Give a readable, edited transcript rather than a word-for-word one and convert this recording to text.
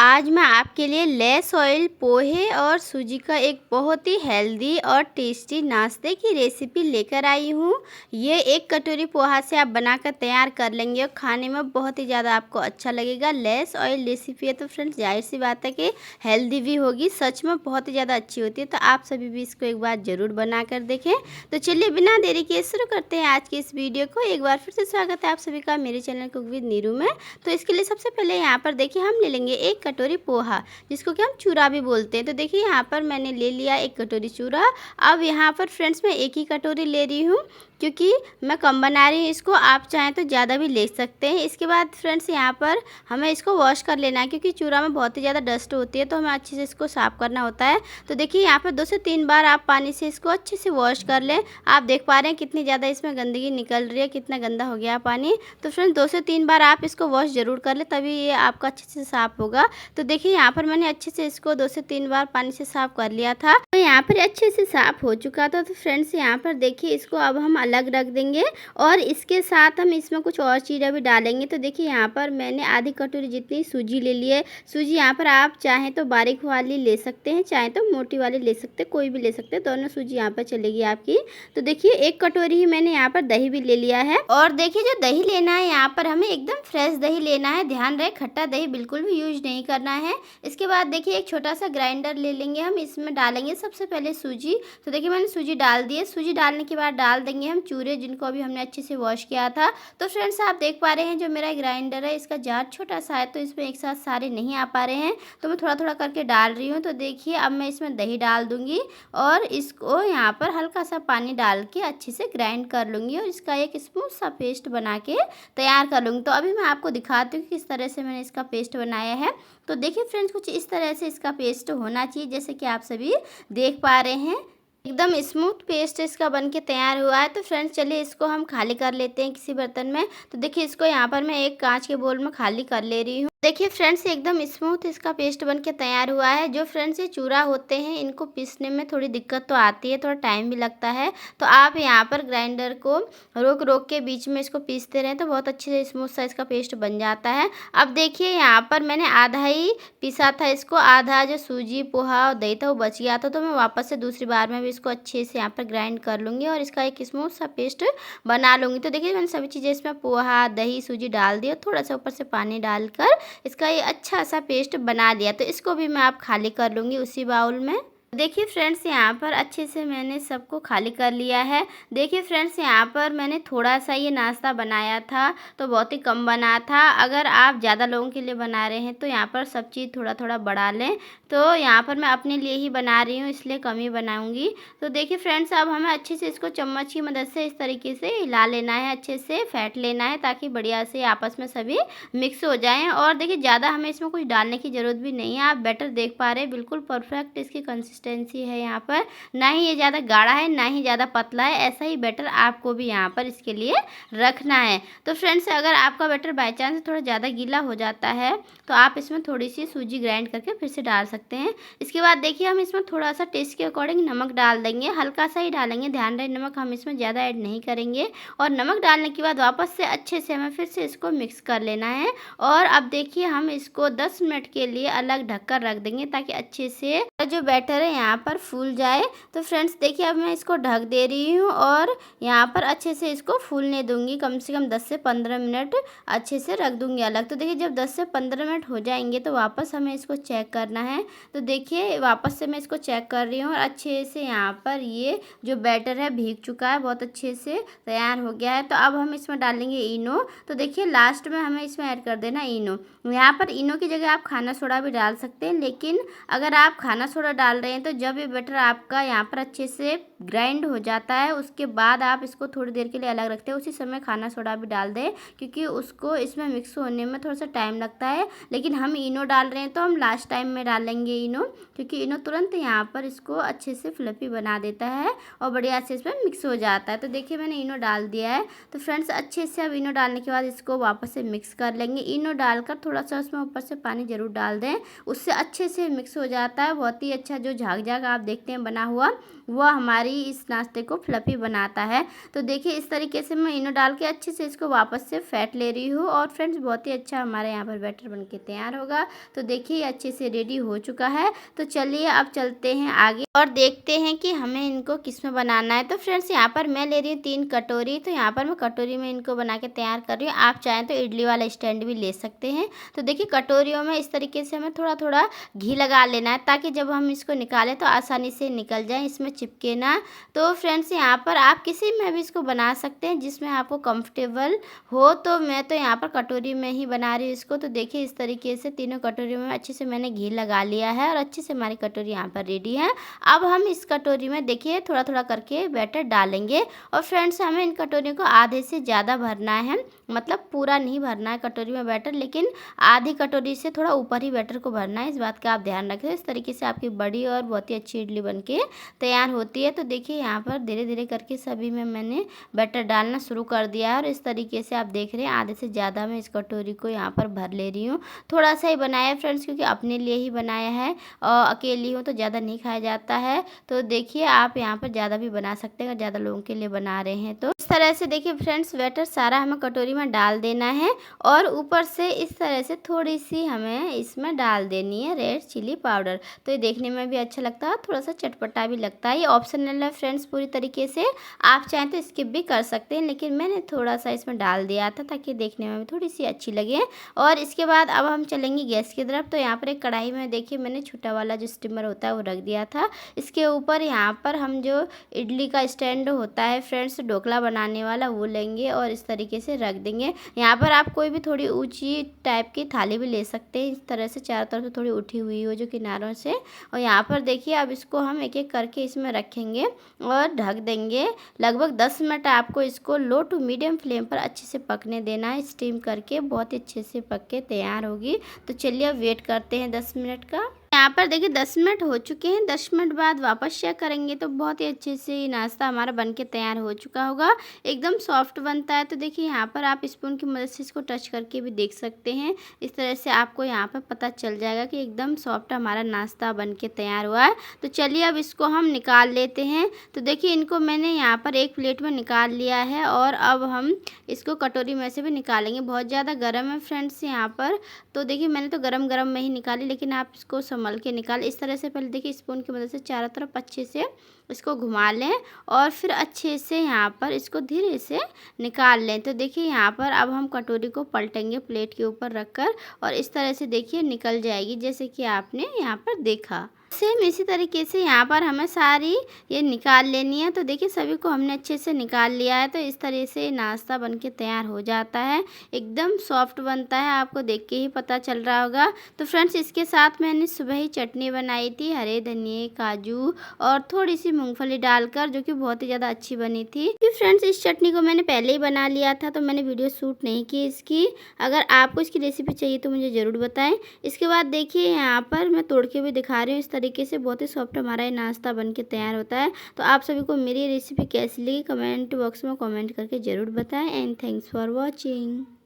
आज मैं आपके लिए लेस ऑयल पोहे और सूजी का एक बहुत ही हेल्दी और टेस्टी नाश्ते की रेसिपी लेकर आई हूँ। ये एक कटोरी पोहा से आप बनाकर तैयार कर लेंगे और खाने में बहुत ही ज़्यादा आपको अच्छा लगेगा। लेस ऑयल रेसिपी है तो फ्रेंड्स जाहिर सी बात है कि हेल्दी भी होगी, सच में बहुत ही ज़्यादा अच्छी होती है। तो आप सभी भी इसको एक बार ज़रूर बना कर देखें। तो चलिए बिना देरी के शुरू करते हैं आज की इस वीडियो को। एक बार फिर से स्वागत है आप सभी का मेरे चैनल कुक विद नीरू में। तो इसके लिए सबसे पहले यहाँ पर देखिए हम ले लेंगे एक कटोरी पोहा, जिसको कि हम चूरा भी बोलते हैं। तो देखिए यहाँ पर मैंने ले लिया एक कटोरी चूरा। अब यहाँ पर फ्रेंड्स मैं एक ही कटोरी ले रही हूँ क्योंकि मैं कम बना रही हूँ इसको, आप चाहें तो ज़्यादा भी ले सकते हैं। इसके बाद फ्रेंड्स यहाँ पर हमें इसको वॉश कर लेना है क्योंकि चूरा में बहुत ही ज़्यादा डस्ट होती है, तो हमें अच्छे से इसको साफ़ करना होता है। तो देखिए यहाँ पर 2 से 3 बार आप पानी से इसको अच्छे से वॉश कर लें। आप देख पा रहे हैं कितनी ज़्यादा इसमें गंदगी निकल रही है, कितना गंदा हो गया पानी। तो फ्रेंड्स 2 से 3 बार आप इसको वॉश ज़रूर कर लें, तभी ये आपका अच्छे से साफ़ होगा। तो देखिए यहाँ पर मैंने अच्छे से इसको 2 से 3 बार पानी से साफ़ कर लिया था। तो यहाँ पर अच्छे से साफ़ हो चुका था। तो फ्रेंड्स यहाँ पर देखिए इसको अब हम अलग रख देंगे और इसके साथ हम इसमें कुछ और चीज़ें भी डालेंगे। तो देखिए यहाँ पर मैंने आधी कटोरी जितनी सूजी ले ली है। सूजी यहाँ पर आप चाहें तो बारीक वाली ले सकते हैं, चाहें तो मोटी वाली ले सकते हैं, कोई भी ले सकते हैं, दोनों सूजी यहाँ पर चलेगी आपकी। तो देखिए एक कटोरी ही मैंने यहाँ पर दही भी ले लिया है। और देखिए जो दही लेना है यहाँ पर हमें एकदम फ्रेश दही लेना है, ध्यान रहे खट्टा दही बिल्कुल भी यूज नहीं करना है। इसके बाद देखिए एक छोटा सा ग्राइंडर ले लेंगे, हम इसमें डालेंगे सबसे पहले सूजी। तो देखिए मैंने सूजी डाल दी है। सूजी डालने के बाद डाल देंगे हम चूरे, जिनको अभी हमने अच्छे से वॉश किया था। तो फ्रेंड्स आप देख पा रहे हैं जो मेरा ग्राइंडर है इसका जार छोटा सा है, तो इसमें एक साथ सारे नहीं आ पा रहे हैं, तो मैं थोड़ा थोड़ा करके डाल रही हूँ। तो देखिए अब मैं इसमें दही डाल दूंगी और इसको यहाँ पर हल्का सा पानी डाल के अच्छे से ग्राइंड कर लूँगी और इसका एक स्मूथ सा पेस्ट बना के तैयार कर लूँगी। तो अभी मैं आपको दिखाती हूँ कि किस तरह से मैंने इसका पेस्ट बनाया है। तो देखिए फ्रेंड्स कुछ इस तरह से इसका पेस्ट होना चाहिए, जैसे कि आप सभी देख पा रहे हैं एकदम स्मूथ पेस्ट इसका बनके तैयार हुआ है। तो फ्रेंड्स चलिए इसको हम खाली कर लेते हैं किसी बर्तन में। तो देखिए इसको यहाँ पर मैं एक कांच के बोल में खाली कर ले रही हूँ। देखिए फ्रेंड्स एकदम स्मूथ इसका पेस्ट बनके तैयार हुआ है। जो फ्रेंड्स ये चूरा होते हैं इनको पीसने में थोड़ी दिक्कत तो आती है, थोड़ा टाइम भी लगता है। तो आप यहाँ पर ग्राइंडर को रोक रोक के बीच में इसको पीसते रहें तो बहुत अच्छे से स्मूथ सा इसका पेस्ट बन जाता है। अब देखिए यहाँ पर मैंने आधा ही पीसा था इसको, आधा जो सूजी पोहा और दही था वो बच गया था। तो मैं वापस से दूसरी बार में भी इसको अच्छे से यहाँ पर ग्राइंड कर लूँगी और इसका एक स्मूथ सा पेस्ट बना लूँगी। तो देखिए मैंने सभी चीज़ें इसमें पोहा दही सूजी डाल दी और थोड़ा सा ऊपर से पानी डालकर इसका ये अच्छा सा पेस्ट बना लिया। तो इसको भी मैं आप खाली कर लूँगी उसी बाउल में। देखिए फ्रेंड्स यहाँ पर अच्छे से मैंने सबको खाली कर लिया है। देखिए फ्रेंड्स यहाँ पर मैंने थोड़ा सा ये नाश्ता बनाया था तो बहुत ही कम बना था। अगर आप ज़्यादा लोगों के लिए बना रहे हैं तो यहाँ पर सब चीज़ थोड़ा थोड़ा बढ़ा लें। तो यहाँ पर मैं अपने लिए ही बना रही हूँ इसलिए कम ही बनाऊँगी। तो देखिए फ्रेंड्स अब हमें अच्छे से इसको चम्मच की मदद से इस तरीके से हिला लेना है, अच्छे से फेंट लेना है ताकि बढ़िया से आपस में सभी मिक्स हो जाएँ। और देखिए ज़्यादा हमें इसमें कुछ डालने की ज़रूरत भी नहीं है। आप बैटर देख पा रहे हैं बिल्कुल परफेक्ट इसकी कंसिस्टेंसी है यहाँ पर, ना ही ये ज़्यादा गाढ़ा है ना ही ज़्यादा पतला है। ऐसा ही बैटर आपको भी यहाँ पर इसके लिए रखना है। तो फ्रेंड्स अगर आपका बैटर बाई चांस थोड़ा ज़्यादा गीला हो जाता है तो आप इसमें थोड़ी सी सूजी ग्राइंड करके फिर से डाल सकते हैं। इसके बाद देखिए हम इसमें थोड़ा सा टेस्ट के अकॉर्डिंग नमक डाल देंगे, हल्का सा ही डालेंगे, ध्यान रहे नमक हम इसमें ज़्यादा ऐड नहीं करेंगे। और नमक डालने के बाद वापस से अच्छे से हमें फिर से इसको मिक्स कर लेना है। और अब देखिए हम इसको 10 मिनट के लिए अलग ढककर रख देंगे ताकि अच्छे से जो बैटर है यहाँ पर फूल जाए। तो फ्रेंड्स देखिए अब मैं इसको ढक दे रही हूँ और यहाँ पर अच्छे से इसको फूलने दूंगी, कम से कम 10 से 15 मिनट अच्छे से रख दूंगी अलग। तो देखिए जब 10 से 15 मिनट हो जाएंगे तो वापस हमें इसको चेक करना है। तो देखिए वापस से मैं इसको चेक कर रही हूँ और अच्छे से यहाँ पर ये जो बैटर है भीग चुका है, बहुत अच्छे से तैयार हो गया है। तो अब हम इसमें डालेंगे इनो। तो देखिए लास्ट में हमें इसमें ऐड कर देना इनो। यहाँ पर इनो की जगह आप खाना सोडा भी डाल सकते हैं, लेकिन अगर आप खाना सोडा डाल रहे हैं तो जब ये बैटर आपका यहाँ पर अच्छे से ग्राइंड हो जाता है उसके बाद आप इसको थोड़ी देर के लिए अलग रखते हैं, उसी समय खाना सोडा भी डाल दें क्योंकि उसको इसमें मिक्स होने में थोड़ा सा टाइम लगता है। लेकिन हम इनो डाल रहे हैं तो हम लास्ट टाइम में डालेंगे इनो, क्योंकि इनो तुरंत यहाँ पर इसको अच्छे से फ्लफी बना देता है और बढ़िया से इसमें मिक्स हो जाता है। तो देखिए मैंने इनो डाल दिया है। तो फ्रेंड्स अच्छे से अब इनो डालने के बाद इसको वापस से मिक्स कर लेंगे। इनो डालकर थोड़ा सा उसमें ऊपर से पानी ज़रूर डाल दें, उससे अच्छे से मिक्स हो जाता है। बहुत ही अच्छा जो भाग जाएगा आप देखते हैं बना हुआ, वह हमारी इस नाश्ते को फ्लफी बनाता है। तो देखिए इस तरीके से मैं इनो डाल के अच्छे से इसको वापस से फेंट ले रही हूँ और फ्रेंड्स बहुत ही अच्छा हमारे यहाँ पर बैटर बन के तैयार होगा। तो देखिए अच्छे से रेडी हो चुका है। तो चलिए अब चलते हैं आगे और देखते हैं कि हमें इनको किस में बनाना है। तो फ्रेंड्स यहाँ पर मैं ले रही हूँ 3 कटोरी। तो यहाँ पर मैं कटोरी में इनको बना के तैयार कर रही हूँ। आप चाहें तो इडली वाला स्टैंड भी ले सकते हैं। तो देखिए कटोरियों में इस तरीके से हमें थोड़ा थोड़ा घी लगा लेना है ताकि जब हम इसको निकालें तो आसानी से निकल जाए, इसमें चिपके ना। तो फ्रेंड्स यहाँ पर आप किसी में भी इसको बना सकते हैं जिसमें आपको कंफर्टेबल हो। तो मैं तो यहाँ पर कटोरी में ही बना रही हूँ इसको। तो देखिए इस तरीके से तीनों कटोरियों में अच्छे से मैंने घी लगा लिया है और अच्छे से हमारी कटोरी यहाँ पर रेडी है। अब हम इस कटोरी में देखिए थोड़ा थोड़ा करके बैटर डालेंगे और फ्रेंड्स हमें इन कटोरियों को आधे से ज़्यादा भरना है, मतलब पूरा नहीं भरना है कटोरी में बैटर, लेकिन आधी कटोरी से थोड़ा ऊपर ही बैटर को भरना है। इस बात का आप ध्यान रखें। इस तरीके से आपकी बड़ी और बहुत ही अच्छी इडली बनके तैयार होती है। तो देखिए यहाँ पर धीरे धीरे करके सभी में मैंने बैटर डालना शुरू कर दिया है और इस तरीके से आप देख रहे हैं आधे से ज़्यादा मैं इस कटोरी को यहाँ पर भर ले रही हूँ। थोड़ा सा ही बनाया है फ्रेंड्स क्योंकि अपने लिए ही बनाया है और अकेली हूँ तो ज़्यादा नहीं खाया जाता है। तो देखिए आप यहाँ पर ज़्यादा भी बना सकते हैं अगर ज़्यादा लोगों के लिए बना रहे हैं तो। इस तरह से देखिए फ्रेंड्स बैटर सारा हमें कटोरी में डाल देना है और ऊपर से इस तरह से थोड़ी सी हमें इसमें डाल देनी है रेड चिली पाउडर। तो ये देखने में भी अच्छा लगता है, थोड़ा सा चटपटा भी लगता है। ये ऑप्शनल है फ्रेंड्स पूरी तरीके से, आप चाहें तो स्किप भी कर सकते हैं, लेकिन मैंने थोड़ा सा इसमें डाल दिया था ताकि देखने में भी थोड़ी सी अच्छी लगे। और इसके बाद अब हम चलेंगे गैस की तरफ। तो यहाँ पर एक कढ़ाई में देखिए मैंने छोटा वाला जो स्टीमर होता है वो रख दिया था। इसके ऊपर यहाँ पर हम जो इडली का स्टैंड होता है फ्रेंड्स ढोकला बनाने वाला वो लेंगे और इस तरीके से रख देंगे। यहाँ पर आप कोई भी थोड़ी ऊंची टाइप की थाली भी ले सकते हैं, इस तरह से चारों तरफ से थोड़ी उठी हुई हो जो किनारों से। और यहाँ पर देखिए अब इसको हम एक एक करके इसमें रखेंगे और ढक देंगे। लगभग 10 मिनट आपको इसको लो टू मीडियम फ्लेम पर अच्छे से पकने देना है। स्टीम करके बहुत ही अच्छे से पक के तैयार होगी। तो चलिए अब वेट करते हैं 10 मिनट का। यहाँ पर देखिए 10 मिनट हो चुके हैं। 10 मिनट बाद वापस चेक करेंगे तो बहुत ही अच्छे से ये नाश्ता हमारा बनके तैयार हो चुका होगा। एकदम सॉफ्ट बनता है। तो देखिए यहाँ पर आप स्पून की मदद से इसको टच करके भी देख सकते हैं। इस तरह से आपको यहाँ पर पता चल जाएगा कि एकदम सॉफ्ट हमारा नाश्ता बनके तैयार हुआ है। तो चलिए अब इसको हम निकाल लेते हैं। तो देखिए इनको मैंने यहाँ पर एक प्लेट में निकाल लिया है और अब हम इसको कटोरी में से भी निकालेंगे। बहुत ज़्यादा गर्म है फ्रेंड्स यहाँ पर। तो देखिए मैंने तो गरम गरम में ही निकाली, लेकिन आप इसको संभल के निकाल। इस तरह से पहले देखिए स्पून की मदद से चारों तरफ अच्छे से इसको घुमा लें और फिर अच्छे से यहाँ पर इसको धीरे से निकाल लें। तो देखिए यहाँ पर अब हम कटोरी को पलटेंगे प्लेट के ऊपर रखकर और इस तरह से देखिए निकल जाएगी जैसे कि आपने यहाँ पर देखा। सेम इसी तरीके से यहाँ पर हमें सारी ये निकाल लेनी है। तो देखिए सभी को हमने अच्छे से निकाल लिया है। तो इस तरह से नाश्ता बनके तैयार हो जाता है। एकदम सॉफ्ट बनता है, आपको देख के ही पता चल रहा होगा। तो फ्रेंड्स इसके साथ मैंने सुबह ही चटनी बनाई थी हरे धनिए काजू और थोड़ी सी मूंगफली डालकर, जो कि बहुत ही ज़्यादा अच्छी बनी थी। तो फ्रेंड्स इस चटनी को मैंने पहले ही बना लिया था तो मैंने वीडियो शूट नहीं की इसकी। अगर आपको इसकी रेसिपी चाहिए तो मुझे ज़रूर बताएं। इसके बाद देखिए यहाँ पर मैं तोड़ के भी दिखा रही हूँ। इस तरीके से बहुत ही सॉफ्ट हमारा ये नाश्ता बनके तैयार होता है। तो आप सभी को मेरी रेसिपी कैसी लगी कमेंट बॉक्स में कमेंट करके ज़रूर बताएं। And thanks for watching.